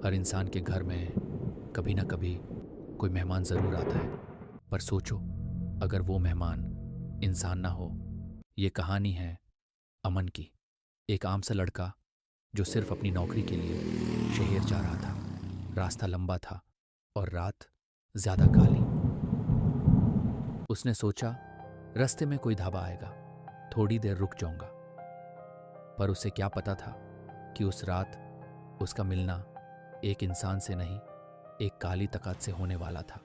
हर इंसान के घर में कभी ना कभी कोई मेहमान ज़रूर आता है। पर सोचो, अगर वो मेहमान इंसान ना हो। ये कहानी है अमन की। एक आम सा लड़का जो सिर्फ अपनी नौकरी के लिए शहर जा रहा था। रास्ता लंबा था और रात ज़्यादा काली। उसने सोचा, रास्ते में कोई ढाबा आएगा, थोड़ी देर रुक जाऊंगा। पर उसे क्या पता था कि उस रात उसका मिलना एक इंसान से नहीं, एक काली तकात से होने वाला था।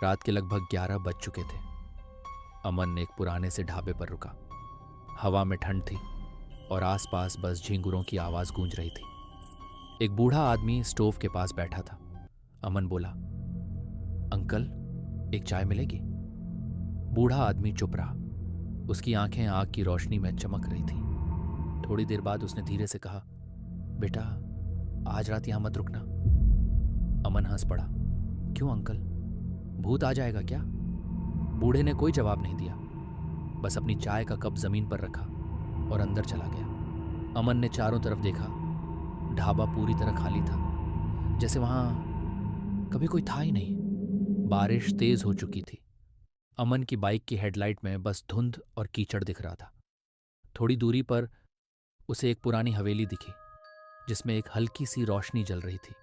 रात के लगभग 11 बज चुके थे। अमन एक पुराने से ढाबे पर रुका। हवा में ठंड थी और आसपास बस झींगुरों की आवाज गूंज रही थी। एक बूढ़ा आदमी स्टोव के पास बैठा था। अमन बोला, अंकल, एक चाय मिलेगी? बूढ़ा आदमी चुप रहा। उसकी आंखें आग की रोशनी में चमक रही थी। थोड़ी देर बाद उसने धीरे से कहा, बेटा, आज रात यहां मत रुकना। अमन हंस पड़ा। क्यों अंकल, भूत आ जाएगा क्या? बूढ़े ने कोई जवाब नहीं दिया, बस अपनी चाय का कप जमीन पर रखा और अंदर चला गया। अमन ने चारों तरफ देखा। ढाबा पूरी तरह खाली था, जैसे वहां कभी कोई था ही नहीं। बारिश तेज हो चुकी थी। अमन की बाइक की हेडलाइट में बस धुंध और कीचड़ दिख रहा था। थोड़ी दूरी पर उसे एक पुरानी हवेली दिखी, जिसमें एक हल्की सी रोशनी जल रही थी।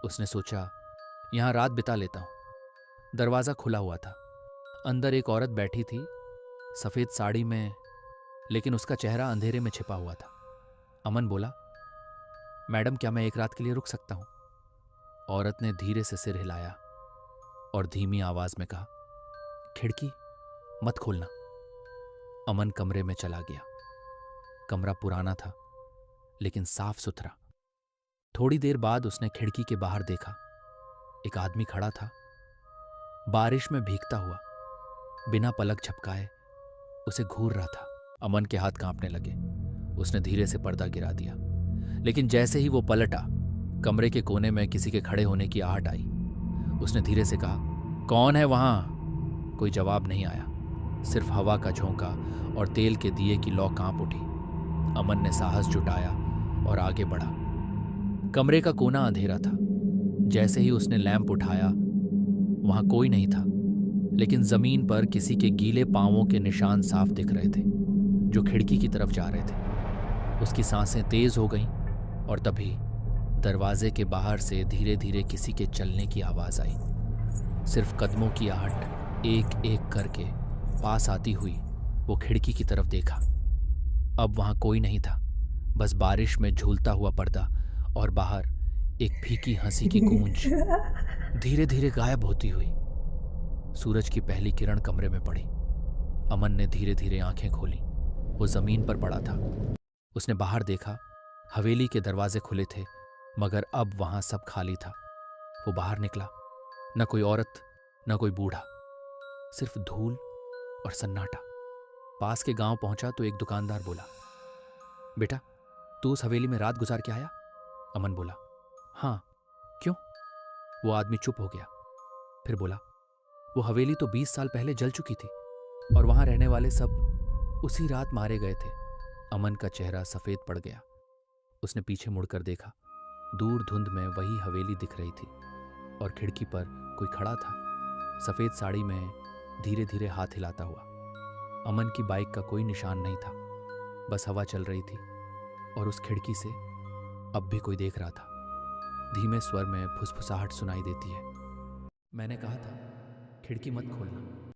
उसने सोचा, यहां रात बिता लेता हूं। दरवाजा खुला हुआ था। अंदर एक औरत बैठी थी, सफेद साड़ी में, लेकिन उसका चेहरा अंधेरे में छिपा हुआ था। अमन बोला, मैडम, क्या मैं एक रात के लिए रुक सकता हूं? औरत ने धीरे से सिर हिलाया और धीमी आवाज में कहा, खिड़की मत खोलना। अमन कमरे में चला गया। कमरा पुराना था, लेकिन साफ सुथरा। थोड़ी देर बाद उसने खिड़की के बाहर देखा। एक आदमी खड़ा था, बारिश में भीगता हुआ, बिना पलक झपकाए उसे घूर रहा था। अमन के हाथ कांपने लगे। उसने धीरे से पर्दा गिरा दिया, लेकिन जैसे ही वो पलटा, कमरे के कोने में किसी के खड़े होने की आहट आई। उसने धीरे से कहा, कौन है वहां? कोई जवाब नहीं आया, सिर्फ हवा का झोंका और तेल के दिए की लौ कांप उठी। अमन ने साहस जुटाया और आगे बढ़ा। कमरे का कोना अंधेरा था। जैसे ही उसने लैंप उठाया, वहां कोई नहीं था, लेकिन जमीन पर किसी के गीले पांवों के निशान साफ दिख रहे थे, जो खिड़की की तरफ जा रहे थे। उसकी सांसें तेज हो गईं और तभी दरवाजे के बाहर से धीरे धीरे किसी के चलने की आवाज आई। सिर्फ कदमों की आहट एक एक करके पास आती हुई वो खिड़की की तरफ देखा। अब वहां कोई नहीं था, बस बारिश में झूलता हुआ पर्दा और बाहर एक फीकी हंसी की गूंज धीरे धीरे गायब होती हुई। सूरज की पहली किरण कमरे में पड़ी। अमन ने धीरे धीरे आंखें खोली। वो जमीन पर पड़ा था। उसने बाहर देखा। हवेली के दरवाजे खुले थे, मगर अब वहां सब खाली था। वो बाहर निकला। न कोई औरत, न कोई बूढ़ा, सिर्फ धूल और सन्नाटा। पास के गांव पहुंचा तो एक दुकानदार बोला, बेटा, तू उस हवेली में रात गुजार के आया? अमन बोला, हाँ, क्यों? वो आदमी चुप हो गया, फिर बोला, वो हवेली तो 20 साल पहले जल चुकी थी और वहां रहने वाले सब उसी रात मारे गए थे। अमन का चेहरा सफेद पड़ गया। उसने पीछे मुड़कर देखा। दूर धुंध में वही हवेली दिख रही थी और खिड़की पर कोई खड़ा था, सफेद साड़ी में, धीरे धीरे हाथ हिलाता हुआ। अमन की बाइक का कोई निशान नहीं था, बस हवा चल रही थी और उस खिड़की से अब भी कोई देख रहा था। धीमे स्वर में फुसफुसाहट सुनाई देती है, मैंने कहा था, खिड़की मत खोलना।